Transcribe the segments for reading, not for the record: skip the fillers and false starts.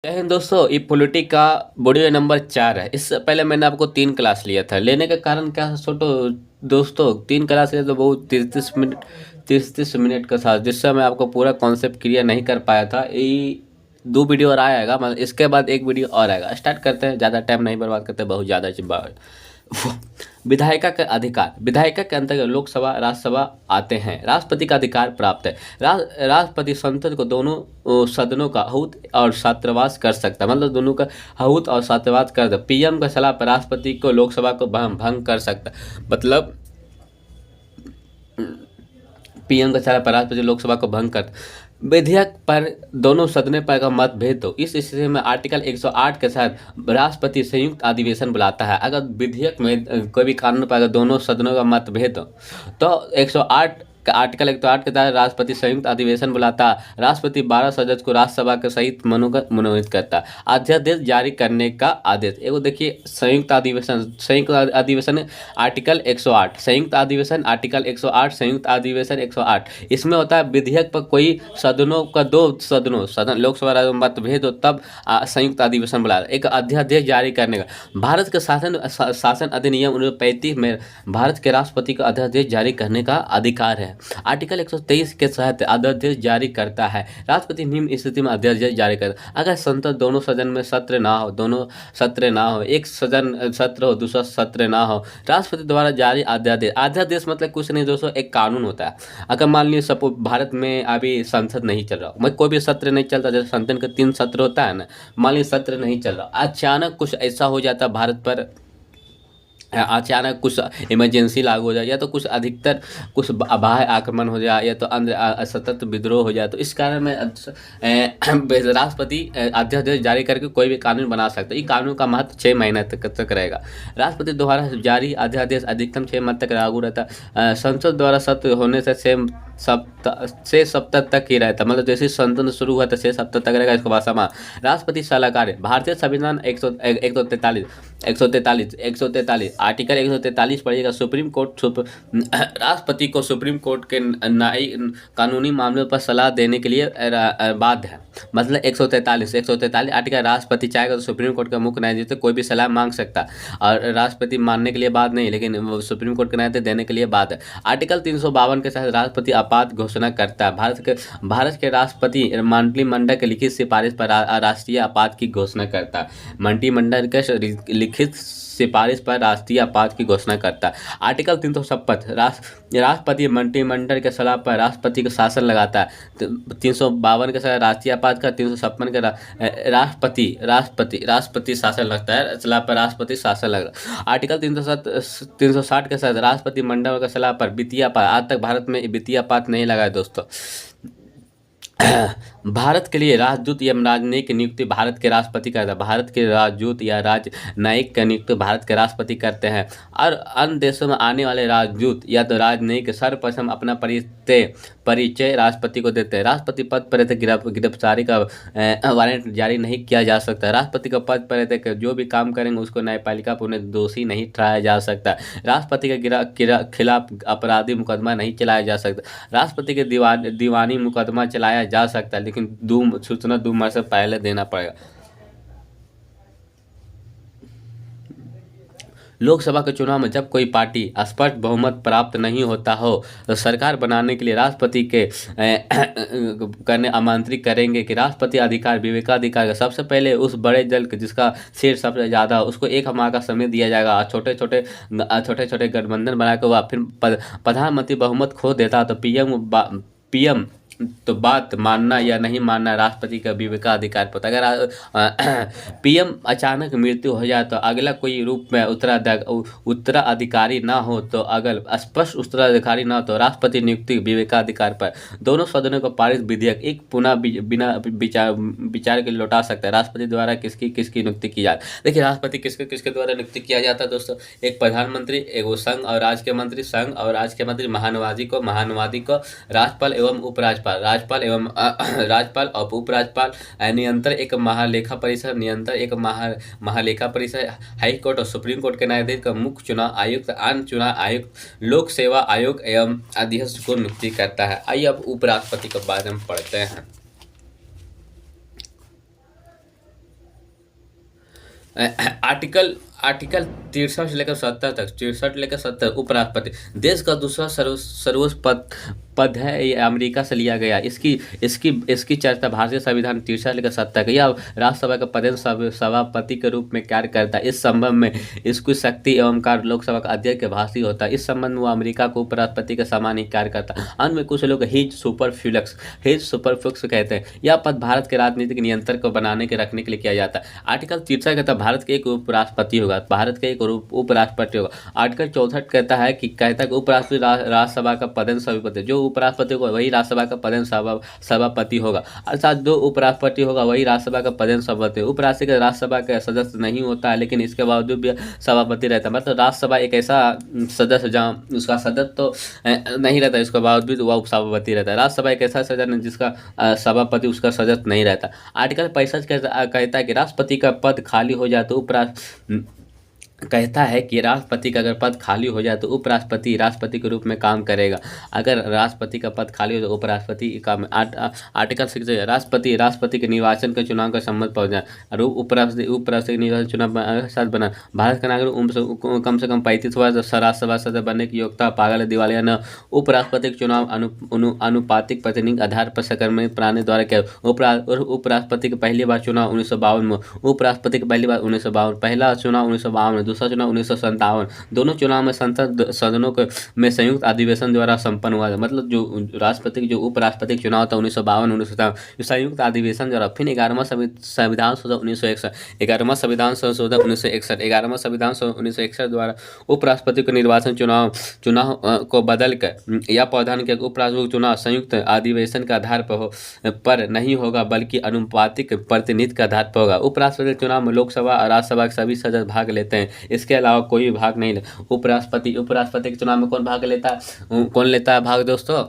जय हिंद दोस्तों, ये पॉलिटी का वीडियो नंबर 4 है। इससे पहले मैंने आपको 3 क्लास लिया था। लेने का कारण क्या है छोटो दोस्तों, 3 क्लास लिया तो बहुत 30-30 मिनट का था, जिससे मैं आपको पूरा कॉन्सेप्ट क्लियर नहीं कर पाया था। ये 2 वीडियो और आएगा, मतलब इसके बाद एक वीडियो और आएगा। स्टार्ट करते हैं, ज़्यादा टाइम नहीं बर्बाद करते, बहुत ज़्यादा विधायिका का अधिकार। विधायिका के अंतर्गत लोकसभा राज्यसभा आते हैं। राष्ट्रपति का अधिकार प्राप्त है। राष्ट्रपति संसद को दोनों सदनों का हूत और छात्रावास कर सकता है, मतलब दोनों का हूत और छात्रावास कर सकता। पीएम का सलाह पर राष्ट्रपति को लोकसभा को भंग कर सकता, मतलब पीएम का सलाह पर राष्ट्रपति लोकसभा को भंग कर। विधेयक पर दोनों सदनों पर का मतभेद हो, इस स्थिति में आर्टिकल 108 के साथ राष्ट्रपति संयुक्त अधिवेशन बुलाता है। अगर विधेयक में कोई भी कानून पर अगर दोनों सदनों का मतभेद हो तो 108 आर्टिकल 108 के तहत राष्ट्रपति संयुक्त अधिवेशन बुलाता है। राष्ट्रपति 12 सदस्य को राज्यसभा के सहित मनोनीत करता है। अध्यादेश जारी करने का आदेश। एगो देखिए, संयुक्त अधिवेशन आर्टिकल 108, संयुक्त अधिवेशन आर्टिकल 108, संयुक्त अधिवेशन 108। इसमें होता है विधेयक पर कोई सदनों का सदन लोकसभा राज्य मतभेद हो तब संयुक्त अधिवेशन बुलाया। एक अध्यादेश जारी करने का। भारत के शासन अधिनियम 1935 में भारत के राष्ट्रपति को अध्यादेश जारी करने का अधिकार है। आर्टिकल 123 के तहत अध्यादेश जारी करता है। राष्ट्रपति निम्न स्थिति में अध्यादेश जारी करता है। अगर संसद दोनों सदन में सत्र ना हो, एक सदन सत्र हो, दूसरा सत्र ना हो, राष्ट्रपति द्वारा जारी अध्यादेश मतलब कुछ नहीं दोस्तों, एक कानून होता है। अगर मान लीजिए सपोज भारत में अभी संसद नहीं चल रहा, मैं कोई भी सत्र नहीं चलता, जैसे संसद का 3 सत्र होता है ना, मान लीजिए सत्र नहीं चल रहा, अचानक कुछ ऐसा हो जाता है भारत पर, अचानक कुछ इमरजेंसी लागू हो जाए, या तो कुछ अधिकतर कुछ बाह्य आक्रमण हो जाए, या तो अंदर सतत विद्रोह हो जाए, तो इस कारण में राष्ट्रपति अध्यादेश जारी करके कोई भी कानून बना सकता है। ये कानून का महत्व 6 महीने तक रहेगा। राष्ट्रपति द्वारा जारी अध्यादेश अधिकतम 6 माह तक लागू रहता है। संसद द्वारा सत्र होने से 6 सप्ताह तक ही रहता, मतलब जैसे संसद शुरू हुआ तो 6 सप्ताह तक रहेगा। इसके बाद समा राष्ट्रपति सलाहकार। भारतीय संविधान 143 आर्टिकल 143 पढ़िएगा। सुप्रीम कोर्ट राष्ट्रपति को सुप्रीम कोर्ट के कानूनी मामलों पर सलाह देने के लिए बाध्य है। मतलब 143 आर्टिकल, राष्ट्रपति चाहेगा तो सुप्रीम कोर्ट का मुख्य न्यायाधीश कोई भी सलाह मांग सकता, और राष्ट्रपति मानने के लिए बात नहीं, लेकिन सुप्रीम कोर्ट के न्यायाधीश देने के लिए बात है। आर्टिकल 352 के तहत राष्ट्रपति आपात घोषणा करता है। भारत के राष्ट्रपति मंत्रिमंडल के लिखित सिफारिश पर राष्ट्रीय आपात की घोषणा करता है। मंत्रिमंडल के लिखित सिफारिश पर राष्ट्रीय आपात की घोषणा करता है। आर्टिकल 357 राष्ट्रपति मंत्रिमंडल के सलाह पर राष्ट्रपति का शासन लगाता है। 352 के साथ राष्ट्रीय आपात का, 356 का राष्ट्रपति शासन लगता है, सलाह पर राष्ट्रपति शासन लगा। आर्टिकल 360 के साथ राष्ट्रपति मंडल का सलाह पर वित्तीय आपात। आज तक भारत में वित्तीय आपात नहीं लगा है दोस्तों। भारत के लिए राजदूत या राजनयिक की नियुक्ति भारत के राष्ट्रपति करता है। भारत के राजदूत या राजनयिक की नियुक्ति भारत के राष्ट्रपति करते हैं, और अन्य देशों में आने वाले राजदूत या तो राजनयिक सर्वप्रथम अपना परिचय राष्ट्रपति को देते हैं। राष्ट्रपति पद पर रहते गिरफ्तारी का वारंट जारी नहीं किया जा सकता। राष्ट्रपति का पद पर रहते जो भी काम करेंगे उसको न्यायपालिका पर उन्हें दोषी नहीं ठहराया जा सकता। राष्ट्रपति के खिलाफ अपराधी मुकदमा नहीं चलाया जा सकता। राष्ट्रपति के दीवानी मुकदमा चलाया जा सकता है, लेकिन सूचना 2 माह से पहले देना पड़ेगा। लोकसभा के चुनाव में जब कोई पार्टी स्पष्ट बहुमत प्राप्त नहीं होता हो तो सरकार बनाने के लिए राष्ट्रपति के करने आमंत्रित करेंगे कि राष्ट्रपति अधिकार विवेकाधिकार का सबसे पहले उस बड़े दल जिसका सीट सबसे ज़्यादा हो उसको 1 माह का समय दिया जाएगा। और छोटे छोटे गठबंधन बनाकर वह फिर प्रधानमंत्री बहुमत खो देता तो पीएम तो बात मानना या नहीं मानना राष्ट्रपति का विवेकाधिकार पर। अगर पीएम अचानक मृत्यु हो जाए तो अगला कोई रूप में उत्तराधिकारी ना हो, तो अगर स्पष्ट उत्तराधिकारी ना हो तो राष्ट्रपति नियुक्ति विवेकाधिकार पर। दोनों सदनों को पारित विधेयक एक पुनः बिना विचार के लौटा सकता है। राष्ट्रपति द्वारा किसकी नियुक्ति की जाए। देखिए, राष्ट्रपति किसके द्वारा नियुक्ति किया जाता है दोस्तों। एक प्रधानमंत्री, एक संघ और राज्य के मंत्री, संघ और राज्य के मंत्री, महानुवादी को राज्यपाल एवं उपराज्यपाल, राज्यपाल और उपराज्यपाल, नियंत्रण एक महालेखा परिषद, हाई कोर्ट और सुप्रीम कोर्ट के न्यायाधीश का मुख्य चुनाव आयुक्त, अन्य चुनाव आयुक्त, लोक सेवा आयोग एवं अध्यक्ष को नियुक्ति करता है। आइए अब उपराष्ट्रपति के बारे में पढ़ते हैं। आर्टिकल आर्टिकल 63 से लेकर 70 तक, 63 लेकर 70, उपराष्ट्रपति देश का दूसरा सर्वोच्च पद है। ये अमेरिका से लिया गया। इसकी इसकी इसकी चर्चा भारतीय संविधान 63 लेकर 70 का। यह राज्यसभा का पदेन सभापति के रूप में कार्य करता है। इस संबंध में इसकी शक्ति एवं कार्य लोकसभा का अध्यक्ष के भाषी होता है। इस संबंध में वो अमेरिका को उपराष्ट्रपति के समान ही कार्य करता है। अंत में कुछ लोग हिज सुपरफ्लुक्स कहते हैं। यह पद भारत के राजनीतिक नियंत्रण को बनाने के रखने के लिए किया जाता है। आर्टिकल 63 कहता है भारत के एक उपराष्ट्रपति होगा, भारत के एक उपराष्ट्रपति होगा। आर्टिकल 64 कहता है कि उपराष्ट्रपति राज्यसभा का पदेन सभापति, जो उपराष्ट्रपति होगा वही राज्यसभा का पदेन सभापति होगा। अर्थात जो उपराष्ट्रपति होगा वही राज्यसभा का पदेन सभापति। उपराष्ट्रपति राज्यसभा का सदस्य नहीं होता है, लेकिन इसके बावजूद भी सभापति रहता है। मतलब राज्यसभा एक ऐसा सदस्य जहाँ उसका सदस्य तो नहीं रहता, इसके बावजूद वह उपसभापति रहता है। राज्यसभा एक ऐसा सदन है जिसका सभापति उसका सदस्य नहीं रहता। आर्टिकल 65 कहता है कि राष्ट्रपति का पद खाली हो जाए तो कहता है कि राष्ट्रपति का अगर पद खाली हो जाए तो उपराष्ट्रपति राष्ट्रपति के रूप में काम करेगा। अगर राष्ट्रपति का पद खाली हो तो उपराष्ट्रपति काम। आर्टिकल 6 राष्ट्रपति के निर्वाचन के चुनाव का संबंध पहुँच जाए और उपराष्ट्रपति के निर्वाचन चुनाव साथ बना। भारत का नागरिक उम्र कम से कम 35 वर्ष, राज्यसभा सदस्य बनने की योग्यता, पागल, दिवालिया न। उपराष्ट्रपति के चुनाव अनुपातिक प्रतिनिधि आधार पर सकर्मणी प्रणाली द्वारा किया। उपराष्ट्रपति की पहली बार चुनाव 1952 में। उपराष्ट्रपति की पहली बार 1952, पहला चुनाव 1952, दूसरा चुनाव 1957। दोनों चुनाव में संसद सदनों में संयुक्त अधिवेशन द्वारा संपन्न हुआ। मतलब जो राष्ट्रपति जो उपराष्ट्रपति चुनाव था 1952 1957 संयुक्त अधिवेशन द्वारा। फिर 11वां संविधान संशोधन 1961, 11वां संविधान संशोधन 1961, 11वां संविधान 1961 द्वारा उपराष्ट्रपति के निर्वाचन चुनाव को बदल कर यह प्रावधान किया उपराष्ट्रपति चुनाव संयुक्त अधिवेशन के आधार पर नहीं होगा, बल्कि अनुपातिक प्रतिनिधित्व के आधार पर होगा। उपराष्ट्रपति चुनाव में लोकसभा और राज्यसभा के सभी सदस्य भाग लेते हैं। इसके अलावा कोई भी भाग नहीं लेता। उपराष्ट्रपति के चुनाव में कौन भाग लेता है? कौन लेता है भाग दोस्तों?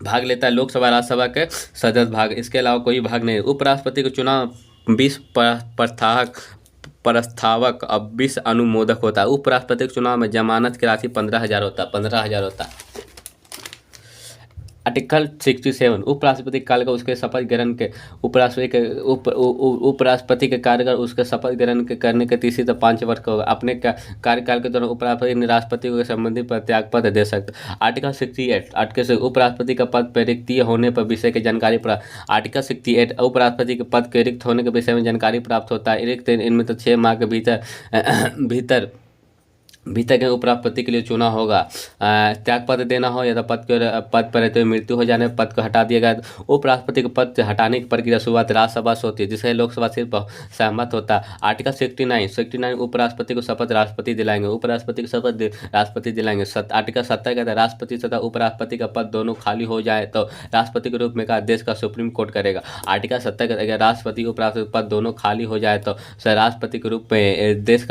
भाग लेता है लोकसभा राज्यसभा के सदस्य भाग। इसके अलावा कोई भाग नहीं। उपराष्ट्रपति के चुनाव 20 प्रस्तावक और 20 अनुमोदक होता है। उपराष्ट्रपति के चुनाव में जमानत की राशि 15,000 होता है, 15,000 होता है। आर्टिकल 67 उपराष्ट्रपति काल का उसके शपथ ग्रहण के उपराष्ट्रपति के कार्यकाल उसके शपथ ग्रहण के करने के 30 से 5 वर्ष का होगा। अपने कार्यकाल के दौरान उपराष्ट्रपति ने राष्ट्रपति को संबंधित पर त्यागपत्र दे सकते। आर्टिकल 68 उपराष्ट्रपति का पद पर रिक्ति होने पर विषय की जानकारी प्राप्त। आर्टिकल 68 उपराष्ट्रपति के पद के रिक्त होने के विषय में जानकारी प्राप्त होता है। रिक्त इनमें तो 6 माह के भीतर के उपराष्ट्रपति के लिए चुना होगा। त्यागपत्र देना हो या तो पद पर रहते हुए मृत्यु हो जाने पद को हटा दिया गया। उपराष्ट्रपति के पद से हटाने की प्रक्रिया शुरुआत राज्यसभा से होती है, जिससे लोकसभा सिर्फ सहमत होता है। आर्टिकल 69 उपराष्ट्रपति को शपथ राष्ट्रपति दिलाएंगे। उपराष्ट्रपति को शपथ राष्ट्रपति दिलाएंगे। आर्टिकल 70 कहता है राष्ट्रपति तथा उपराष्ट्रपति का पद दोनों खाली हो जाए तो राष्ट्रपति के रूप में का देश का सुप्रीम कोर्ट करेगा। आर्टिकल 70 कहता है राष्ट्रपति उपराष्ट्रपति पद दोनों खाली हो जाए तो राष्ट्रपति के रूप में देश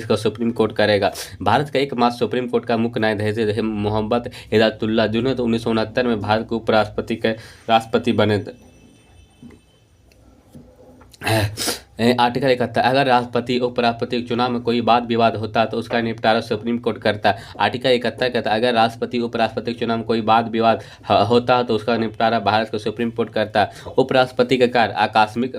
का सुप्रीम कोर्ट करेगा। भारत का एकमात्र सुप्रीम कोर्ट का मुख्य न्यायाधीश मोहम्मद हिदायतुल्लाह, जिन्होंने 1969 में भारत के उपराष्ट्रपति के राष्ट्रपति बने थे। आर्टिकल 71 अगर राष्ट्रपति उपराष्ट्रपति के चुनाव में कोई वाद विवाद होता है तो उसका निपटारा सुप्रीम कोर्ट करता है। आर्टिकल 71 कहता है अगर राष्ट्रपति उपराष्ट्रपति के चुनाव में कोई वाद विवाद होता है तो उसका निपटारा भारत का सुप्रीम कोर्ट करता है। उपराष्ट्रपति का कार्य आकस्मिक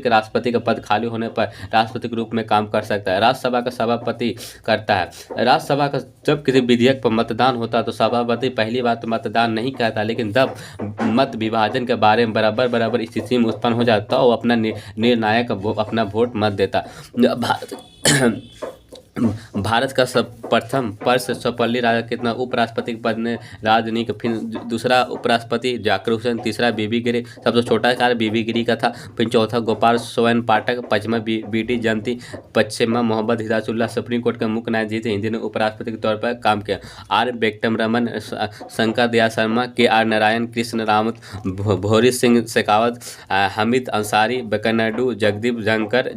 राष्ट्रपति का पद खाली होने पर राष्ट्रपति के रूप में काम कर सकता है। राज्यसभा का सभापति करता है। राज्यसभा का जब किसी विधेयक पर मतदान होता है तो सभापति पहली बार तो मतदान नहीं करता, लेकिन जब मत विभाजन के बारे में बराबर स्थिति में उत्पन्न हो जाता है तो अपना निर्णायक अपना वोट मत देता। भारत का प्रथम सर्वपल्ली राधाकृष्णन उपराष्ट्रपति के पद ने राजनीति। फिर दूसरा उपराष्ट्रपति जाकिर हुसैन, तीसरा बीबी गिरी, सबसे छोटा कार्य बीबी गिरी का था। फिर चौथा गोपाल सोवन पाठक, पांचवा बीडी जयंती, पश्चिमा मोहम्मद हिदायतुल्लाह सुप्रीम कोर्ट के मुख्य न्यायाधीश हिंदी ने उपराष्ट्रपति के तौर पर काम किया। आर वेंकटरमन, शंकर दयाल शर्मा, के आर नारायण, कृष्ण रामत, भोरी सिंह शेखावत, हमीद अंसारी, नायडू, जगदीप धनखड़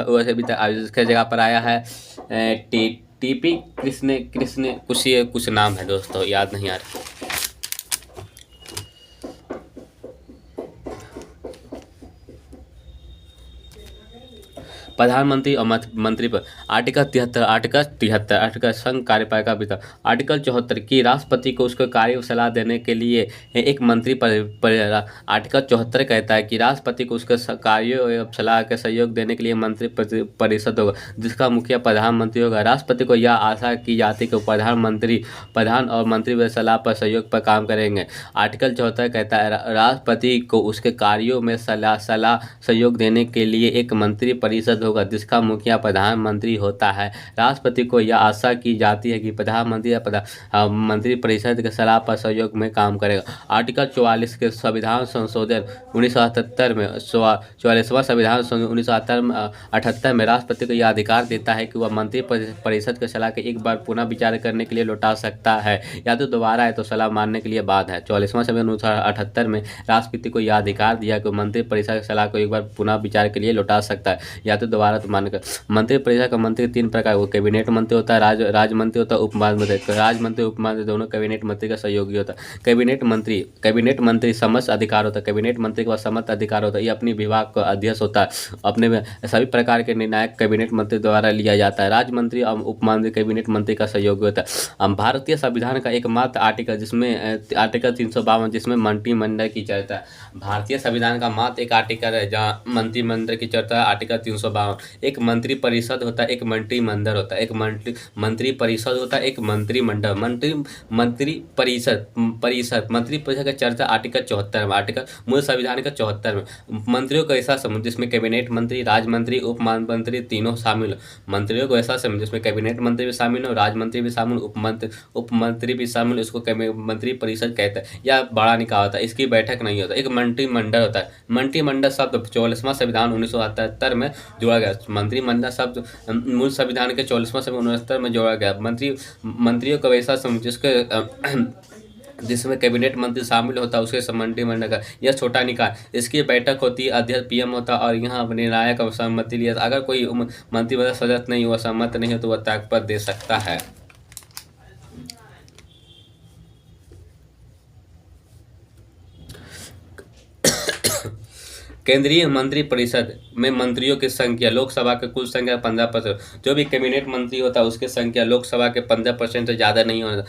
वैसे भी इसके जगह पर आया है टीपी कृष्ण कुछ नाम है दोस्तों, याद नहीं आ रहा। प्रधानमंत्री और मंत्री पर आर्टिकल संघ कार्यपालिका विस्तार। आर्टिकल 74 की राष्ट्रपति को उसको कार्य सलाह देने के लिए एक मंत्री आर्टिकल 74 कहता है कि राष्ट्रपति को उसके कार्यों एवं सलाह के सहयोग देने के लिए मंत्री परिषद होगा, जिसका मुखिया प्रधानमंत्री होगा। राष्ट्रपति को यह आशा की जाती है कि प्रधान और मंत्री वे सलाह पर सहयोग पर काम करेंगे। आर्टिकल 74 कहता है राष्ट्रपति को उसके कार्यों में सलाह सहयोग देने के लिए एक मंत्री परिषद होगा, जिसका मुखिया प्रधानमंत्री होता है। राष्ट्रपति को यह आशा की जाती है कि प्रधानमंत्री या मंत्री परिषद के सलाह पर सहयोग में काम करेगा। आर्टिकल 44 के संविधान संशोधन 1978 में 44वां संविधान संशोधन 1978 में राष्ट्रपति को यह अधिकार देता है कि वह मंत्री परिषद के सलाह के एक बार पुनः विचार करने के लिए लौटा सकता है, या तो दोबारा है तो सलाह मानने के लिए बाद है। 44वां संविधान 1978 में राष्ट्रपति को यह अधिकार दिया कि मंत्री परिषद की सलाह को एक बार पुनः विचार के लिए लौटा सकता है, या तो दोबारा तो मानकर। मंत्री परिषद का मंत्री 3 प्रकार, वो कैबिनेट मंत्री होता है, राज्य मंत्री होता है, उप मंत्री। राज्य मंत्री उप मंत्री दोनों कैबिनेट मंत्री का सहयोगी होता है। कैबिनेट मंत्री समस्त अधिकार होता है। कैबिनेट मंत्री के पास समस्त अधिकार होता है। ये अपनी विभाग का अध्यक्ष होता है। अपने में सभी प्रकार के निर्णायक कैबिनेट मंत्री द्वारा लिया जाता है। राज्य मंत्री और उप मंत्री कैबिनेट मंत्री का सहयोगी होता है। भारतीय संविधान का एकमात्र आर्टिकल जिसमें आर्टिकल 352 जिसमें मंत्रिमंडल की चर्चा है। भारतीय संविधान का मात्र एक आर्टिकल है जहाँ मंत्रिमंडल की चर्चा है, आर्टिकल 352। एक मंत्री परिषद होता है, एक मंत्रिमंडल होता है। एक मंत्री परिषद होता है, एक मंत्रिमंडल। मंत्री परिषद का चर्चा आर्टिकल 74 में, आर्टिकल मूल संविधान का 74 में। मंत्रियों को ऐसा समझ जिसमें कैबिनेट मंत्री, राज्य मंत्री, उप मंत्री तीनों शामिल हो। मंत्रियों को ऐसा समझ जिसमें कैबिनेट मंत्री भी शामिल हो, राज्य मंत्री भी शामिल, उप मंत्री भी शामिल, उसको मंत्री परिषद कहते हैं। यह बड़ा निकाय होता है, इसकी बैठक नहीं होता। एक मंत्रिमंडल होता है। मंत्रिमंडल शब्द 44वां संविधान 1978 में जोड़ा गया। मंत्रिमंडल शब्द मूल संविधान के 44वां संविधान 1969 में जोड़ा गया। मंत्रियों को ऐसा समझ जिसमें कैबिनेट मंत्री शामिल होता है, उसके मंत्रिमंडल का यह छोटा निकाय। इसकी बैठक होती है, अध्यक्ष पीएम होता है और यहाँ निर्णायक सहमति लिया। अगर कोई मंत्रिमंडल सदस्य नहीं हुआ, सहमत नहीं हो तो वह त्यागपत्र दे सकता है। केंद्रीय मंत्री परिषद में मंत्रियों की संख्या लोकसभा के कुल संख्या 15%। जो भी कैबिनेट मंत्री होता है उसकी संख्या लोकसभा के 15% से ज़्यादा नहीं होना,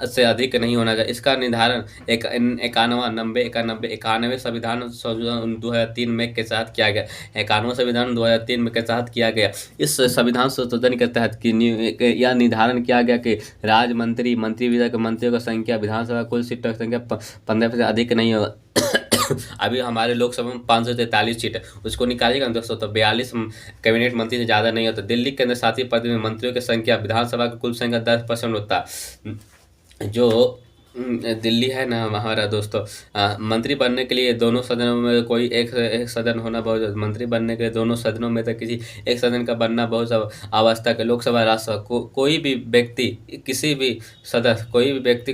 से अधिक नहीं होना चाहिए। इसका निर्धारण 91 संविधान संशोधन 2003 में के साथ किया गया। 91 संविधान 2003 में के साथ किया गया। इस संविधान संशोधन के तहत यह निर्धारण किया गया कि राज्य मंत्री विभाग के मंत्रियों की संख्या विधानसभा कुल सीटों की संख्या 15% से अधिक नहीं होगा। अभी हमारे लोकसभा में 543 सीट है, उसको निकालिएगा दोस्तों तो 42 कैबिनेट मंत्री से ज़्यादा नहीं होता। दिल्ली के अंदर 7वीं पद में मंत्रियों की संख्या विधानसभा की कुल संख्या 10% होता है। जो दिल्ली है ना हमारा दोस्तों, मंत्री बनने के लिए दोनों सदनों में कोई एक सदन होना बहुत, मंत्री बनने के लिए दोनों सदनों में तो किसी एक सदन का बनना बहुत आवश्यक है। लोकसभा राज्यसभा कोई भी व्यक्ति किसी भी सदस्य कोई भी व्यक्ति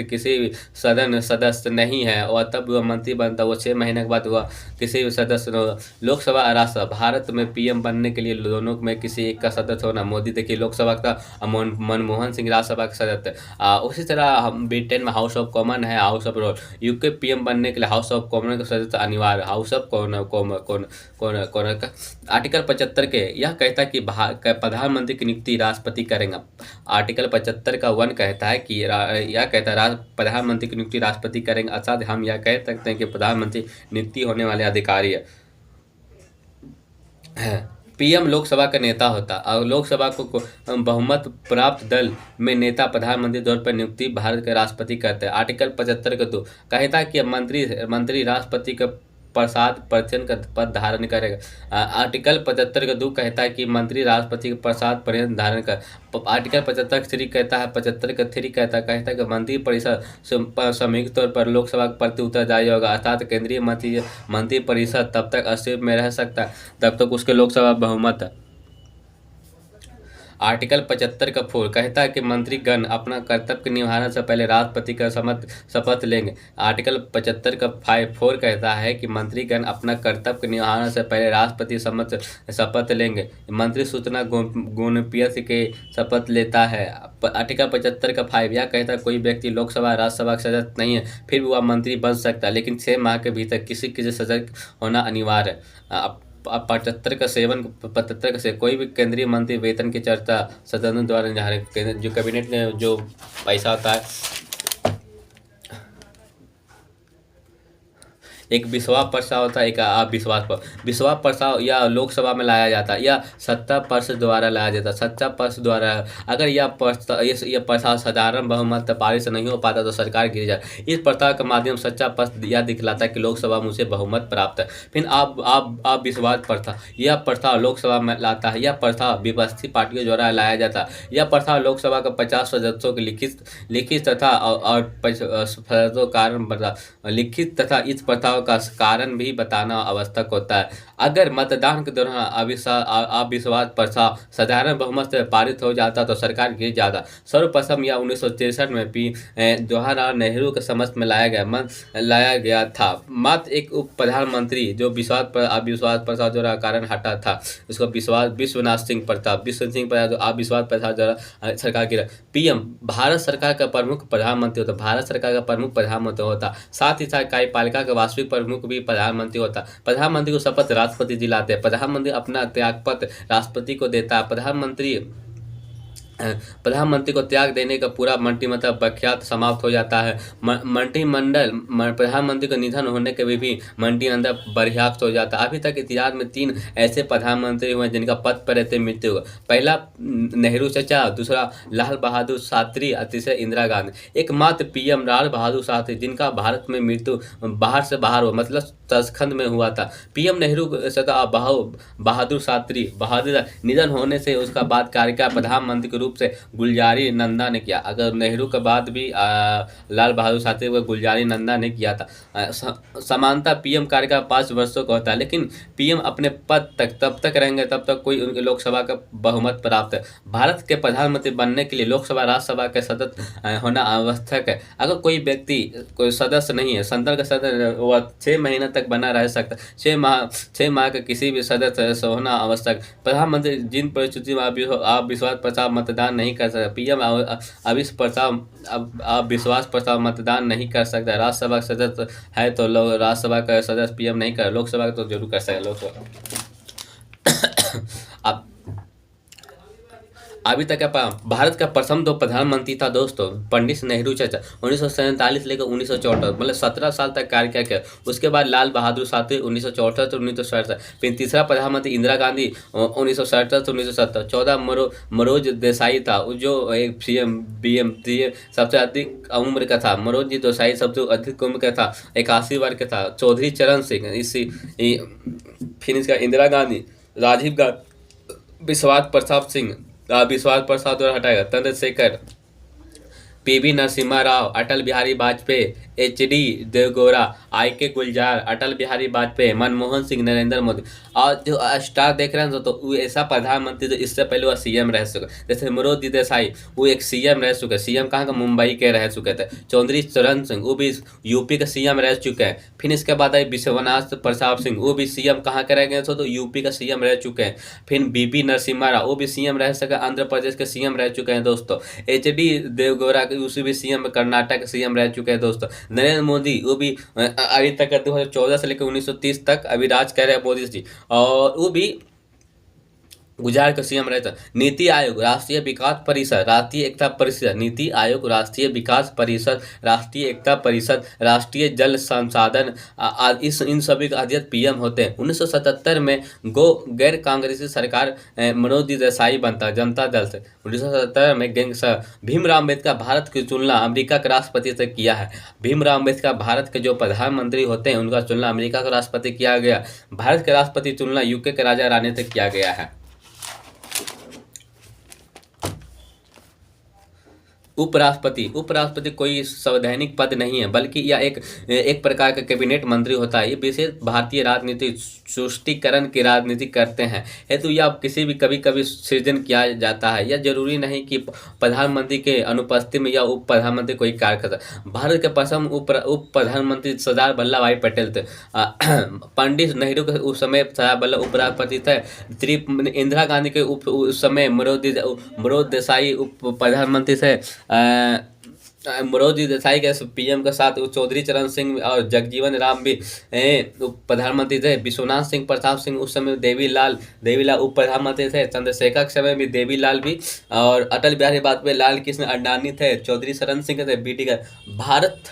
किसी भी सदन सदस्य नहीं है और तब वह मंत्री बनता, वो 6 महीने के बाद वह किसी भी सदस्य न होगा। लोकसभा और राज्यसभा भारत में पीएम बनने के लिए दोनों में किसी एक का सदस्य होना। मोदी देखिए लोकसभा का, मनमोहन सिंह राज्यसभा का सदस्य। उसी तरह हम ब्रिटेन में हाउस ऑफ कॉमन है, house of Lord. UK PM बनने के लिए हाउस ऑफ कॉमन का सदस्य अनिवार्य। हाउस ऑफ कॉमन का आर्टिकल 75 के यह कहता है कि प्रधानमंत्री की नियुक्ति राष्ट्रपति करेंगे। आर्टिकल 75 का 1 कहता है कि यह कहता है प्रधानमंत्री की नियुक्ति राष्ट्रपति करेंगे। अर्थात हम यह कह सकते हैं कि प्रधानमंत्री नियुक्ति होने वाले अधिकारी है। पीएम लोकसभा का नेता होता और लोकसभा को बहुमत प्राप्त दल में नेता प्रधानमंत्री तौर पर नियुक्ति भारत के राष्ट्रपति करते हैं। आर्टिकल 75 का 2 कहता है कि मंत्री राष्ट्रपति का प्रसाद पर्यंत का पद धारण करेगा। आर्टिकल 75 का 2 कहता है कि मंत्री राष्ट्रपति का प्रसाद पर्यंत धारण कर। आर्टिकल 75 का 3 कहता है 75 का 3 कहता है कि मंत्री परिषद संयुक्त तौर पर लोकसभा के प्रति उत्तरदायी होगा। अर्थात केंद्रीय मंत्री परिषद तब तक अस्तित्व में रह सकता है तब तक उसके लोकसभा बहुमत है। आर्टिकल 75 का 4 कहता है कि मंत्रीगण अपना कर्तव्य के निभाने से पहले राष्ट्रपति का शपथ लेंगे। आर्टिकल 75 का 4 कहता है कि मंत्रीगण अपना कर्तव्य के निभाने से पहले राष्ट्रपति शपथ लेंगे। मंत्री सूचना गोपनीयता के शपथ लेता है। आर्टिकल 75 का 5 यह कहता है कोई व्यक्ति लोकसभा राज्यसभा का सदस्य नहीं है फिर भी वह मंत्री बन सकता है, लेकिन 6 माह के भीतर किसी सदस्य होना अनिवार्य है। 75 का से कोई भी केंद्रीय मंत्री वेतन की चर्चा सदन द्वारा नहीं, जो कैबिनेट ने जो पैसा होता है एक विश्वास प्रस्ताव होता है, एक विश्वास प्रस्ताव या लोकसभा में लाया जाता है या सत्ता पक्ष द्वारा लाया जाता है। सत्ता पक्ष द्वारा अगर यह प्रस्ताव साधारण बहुमत पारित से नहीं हो पाता तो सरकार गिर जाए। इस प्रस्ताव के माध्यम सच्चा पक्ष यह दिखलाता है कि लोकसभा में उसे बहुमत प्राप्त है। फिर आप विश्वास प्रस्ताव, यह प्रस्ताव लोकसभा में लाता है। यह प्रस्ताव विपक्षी पार्टियों द्वारा लाया जाता है। यह प्रस्ताव लोकसभा के 50 सदस्यों के लिखित तथा लिखित तथा इस प्रस्ताव का कारण भी बताना आवश्यक होता है। अगर मतदान के दौरान अविश्वास प्रस्ताव साधारण बहुमत से पारित हो जाता तो सरकार गिर जाता। सर्वप्रथम यह 1963 में जवाहरलाल नेहरू के समक्ष में लाया गया था। मात्र एक उप प्रधानमंत्री जो अविश्वास प्रस्ताव द्वारा कारण हटा था, उसको विश्वनाथ सिंह प्रताप जो अविश्वास प्रस्ताव द्वारा सरकार गिरा। पीएम भारत सरकार का प्रमुख प्रधानमंत्री होता। साथ ही साथ कार्यपालिका का वास्तविक प्रमुख भी प्रधानमंत्री होता। प्रधानमंत्री को शपथ राष्ट्रपति दिलाते हैं। प्रधानमंत्री अपना त्यागपत्र राष्ट्रपति को देता है। प्रधानमंत्री को त्याग देने का पूरा मंत्रिमंडल प्रख्यात समाप्त हो जाता है। मंत्रिमंडल प्रधानमंत्री का निधन होने के भी मंत्रिमंडल बर्खास्त हो जाता है। अभी तक इतिहास में 3 ऐसे प्रधानमंत्री हुए जिनका पद पर रहते मृत्यु हुआ। पहला नेहरू चचा, दूसरा लाल बहादुर शास्त्री और तीसरा इंदिरा गांधी। एकमात्र पीएम लाल बहादुर शास्त्री जिनका भारत में मृत्यु बाहर से बाहर हुआ, मतलब सचखंड में हुआ था। पीएम नेहरू तथा बहादुर शास्त्री निधन होने से उसका बाद कार्यकाल प्रधानमंत्री के रूप से गुलजारी नंदा ने किया। अगर नेहरू के बाद भी लाल बहादुर शास्त्री को गुलजारी नंदा ने किया था। समानता पीएम कार्यकाल 5 वर्षों का होता है, लेकिन पीएम अपने पद तब तक रहेंगे तब तक कोई उनके लोकसभा का बहुमत प्राप्त है। भारत के प्रधानमंत्री बनने के लिए लोकसभा राज्यसभा के सदस्य होना आवश्यक है। अगर कोई व्यक्ति कोई सदस्य नहीं है, संसद का सदस्य, वह 6 महीने तक बना रह सकता। 6 माह का किसी भी सदस्य होना आवश्यक। प्रधानमंत्री जिन परिस्थितियों में अविश्वास प्रस्ताव मतदान नहीं कर सकता, पीएम अविश्वास प्रस्ताव मतदान नहीं कर सकता। राज्यसभा का सदस्य है तो राज्यसभा का सदस्य पीएम नहीं कर, लोकसभा का तो जरूर कर सकता। लोकसभा अब अभी तक भारत का प्रथम 2 प्रधानमंत्री था दोस्तों, पंडित नेहरू चाचा 1947 लेकर 1974, मतलब 17 साल तक कार्य किया। उसके बाद लाल बहादुर शास्त्री 1974 से 1967। फिर तीसरा प्रधानमंत्री इंदिरा गांधी 1967 से 1970। 14 मनोज देसाई था जो एक बीएम सबसे अधिक उम्र का था। मनोज जी देसाई सबसे अधिक उम्र का था, 81 वर्ष का था। चौधरी चरण सिंह, फिर इसका इंदिरा गांधी, राजीव गांधी, विश्वास प्रसाद द्वारा हटाएगा। चंद्रशेखर, पीवी नरसिम्हा राव, अटल बिहारी वाजपेयी, एचडी देवगौड़ा, आईके गुलजार, अटल बिहारी वाजपेयी, मनमोहन सिंह, नरेंद्र मोदी। और जो स्टार देख रहे हैं तो वो ऐसा प्रधानमंत्री जो इससे पहले वह सीएम रह चुके, जैसे मनोज देसाई वो एक सीएम रह चुके। सीएम कहाँ का? मुंबई के रह चुके थे। चौधरी चरण सिंह वो भी यूपी के सीएम रह चुके हैं। फिर इसके बाद आई विश्वनाथ प्रताप सिंह, वो भी सीएम कहाँ के रह गए तो यूपी का सीएम रह चुके हैं। फिर बीपी नरसिम्हा राव वो भी सीएम रह सके, आंध्र प्रदेश के सीएम रह चुके हैं दोस्तों। एचडी देवगौड़ा उसी भी सीएम कर्नाटक के सीएम रह चुके हैं दोस्तों। नरेंद्र मोदी वो भी अभी तक 2014 से लेकर 1930 तक अभी राज कर रहे हैं मोदी जी, और वो भी गुजरात का सीएम रहता। नीति आयोग, राष्ट्रीय विकास परिषद, राष्ट्रीय एकता परिषद, नीति आयोग, राष्ट्रीय विकास परिषद, राष्ट्रीय एकता परिषद, राष्ट्रीय जल संसाधन, इन सभी का अध्यक्ष पीएम होते हैं। 1977 में गैर कांग्रेसी सरकार मनोज देसाई बनता जनता दल से। 1977 में भीमराव अम्बेडकर भारत की तुलना अमेरिका के राष्ट्रपति से किया है। भीमराव अम्बेडकर भारत के जो प्रधानमंत्री होते हैं उनका तुलना अमेरिका के राष्ट्रपति किया गया। भारत के राष्ट्रपति तुलना यूके के राजा रानी से किया गया है। उपराष्ट्रपति कोई संवैधानिक पद नहीं है, बल्कि यह एक प्रकार का कैबिनेट मंत्री होता है। ये विशेष भारतीय राजनीति सुष्टिकरण की राजनीति करते हैं हेतु यह किसी भी कभी सृजन किया जाता है। यह जरूरी नहीं कि प्रधानमंत्री के अनुपस्थिति में या उप प्रधानमंत्री कोई कार्य करता है। भारत के प्रथम उप प्रधानमंत्री सरदार वल्लभ भाई पटेल थे। पंडित नेहरू के उस समय सरदार वल्लभ उपराष्ट्रपति थे। इंदिरा गांधी के उस समय मनोज देसाई उप प्रधानमंत्री थे। मोरारजी देसाई के पीएम के साथ चौधरी चरण सिंह और जगजीवन राम भी प्रधानमंत्री थे। विश्वनाथ सिंह प्रताप सिंह उस समय देवीलाल उप प्रधानमंत्री थे। चंद्रशेखर के समय भी देवीलाल भी, और अटल बिहारी वाजपेयी, लाल कृष्ण अडवाणी थे। चौधरी चरण सिंह थे। बीटी का भारत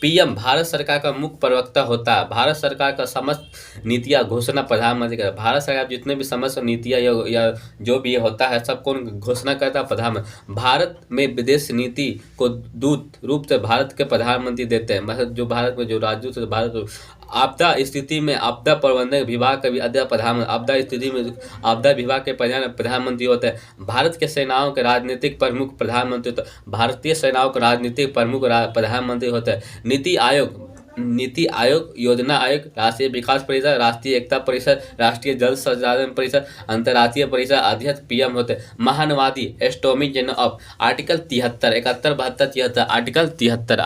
पीएम भारत सरकार का मुख्य प्रवक्ता होता है। भारत सरकार का समस्त नीतियाँ घोषणा प्रधानमंत्री का, भारत सरकार जितने भी समस्त नीतियाँ या जो भी होता है सब कौन घोषणा करता है? प्रधानमंत्री। भारत में विदेश नीति को दूत रूप से भारत के प्रधानमंत्री देते हैं। मतलब जो भारत में जो राजदूत है भारत। आपदा स्थिति में आपदा प्रबंधन विभाग का भी अध्यक्ष प्रधानमंत्री, आपदा स्थिति में आपदा विभाग के प्रधानमंत्री होते हैं। भारत के सेनाओं के राजनीतिक प्रमुख प्रधानमंत्री होते हैं। भारतीय सेनाओं के राजनीतिक प्रमुख प्रधानमंत्री होते हैं। नीति आयोग, योजना आयोग, राष्ट्रीय विकास परिषद, राष्ट्रीय एकता परिषद, राष्ट्रीय जल संसाधन परिषद, अंतर्राष्ट्रीय परिषद अध्यक्ष पीएम होते हैं। महानवादी attorney general of article 73, 71, 72, 73,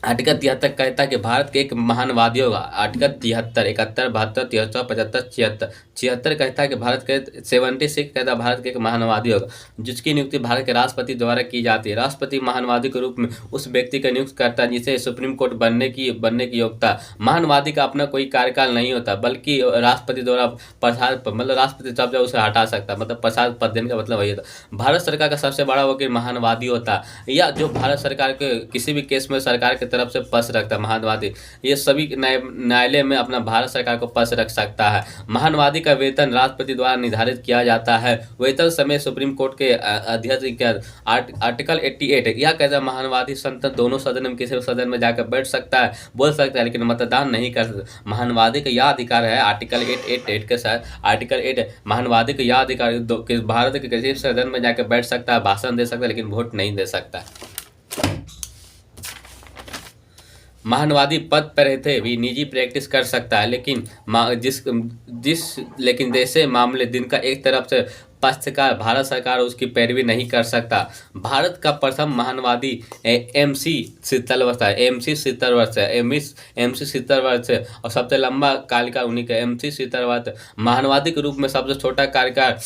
article 73 कहता है कि भारत के एक महानवादी होगा। आर्टिकल 73, 71, 72, 73, 75, 76 कहता है कि भारत के 76 कहता है भारत के एक महानवादी होगा, जिसकी नियुक्ति भारत के राष्ट्रपति द्वारा की जाती है। राष्ट्रपति महानवादी के रूप में उस व्यक्ति का नियुक्त करता है जिसे सुप्रीम कोर्ट बनने की योग्यता। महानवादी का अपना कोई कार्यकाल नहीं होता, बल्कि राष्ट्रपति द्वारा प्रसाद, मतलब राष्ट्रपति तब उसे हटा सकता, मतलब प्रसाद पद देने का मतलब वही होता। भारत सरकार का सबसे बड़ा वकील महानवादी होता है, या जो भारत सरकार के किसी भी केस में सरकार के तरफ से पक्ष रखता है महानवादी। ये सभी न्यायालय में अपना भारत सरकार को पक्ष रख सकता है। महानवादी का वेतन राष्ट्रपति द्वारा निर्धारित किया जाता है। वेतन समय सुप्रीम कोर्ट के अध्यक्ष के आर्टिकल 88 यह कहता है महानवादी संसद दोनों सदन में किसी सदन में जाकर बैठ सकता है, बोल सकता है, लेकिन मतदान नहीं कर सकता। महानवादी का यह अधिकार है आर्टिकल 888 के साथ, आर्टिकल 8 महानवादी का यह अधिकार भारत के किसी सदन में जाकर बैठ सकता है, भाषण दे सकता है, लेकिन वोट नहीं दे सकता। महानवादी पद पर रहते भी निजी प्रैक्टिस कर सकता है, लेकिन जैसे मामले जिनका एक तरफ से पक्षकार भारत सरकार उसकी पैरवी नहीं कर सकता। भारत का प्रथम महानवादी MC शीतलवर्ष है। MC शीतलवर्ष है और सबसे लंबा कार्यकाल उन्हीं का MC शीतलवर्ष। महानवादी के रूप में सबसे छोटा कार्यकाल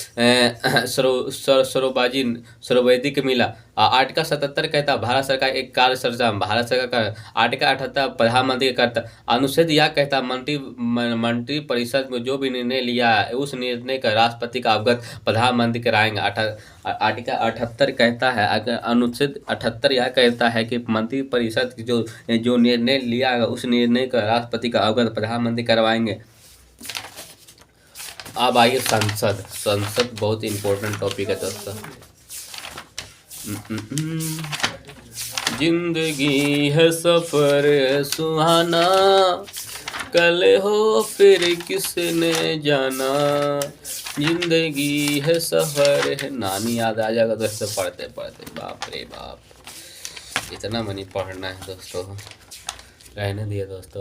सरोवैदी को मिला। आर्टिकल 77 कहता है भारत सरकार एक कार्य संरचना, भारत सरकार का। आर्टिकल 78 प्रधानमंत्री करता। अनुच्छेद यह कहता मंत्री परिषद में जो भी निर्णय लिया है उस निर्णय का राष्ट्रपति का अवगत प्रधानमंत्री कराएंगे। आर्टिकल 78 कहता है, अगर अनुच्छेद 78 यह कहता है कि मंत्री परिषद जो निर्णय लिया है उस निर्णय का राष्ट्रपति का अवगत प्रधानमंत्री करवाएंगे। अब आइए संसद बहुत इंपॉर्टेंट टॉपिक है दोस्तों। जिंदगी है सफर सुहाना, कल हो फिर किसने जाना। जिंदगी है सफर है, नानी याद आ जाएगा दोस्तों पढ़ते पढ़ते। बाप रे बाप, इतना मनी पढ़ना है दोस्तों, रहने दिए दोस्तों।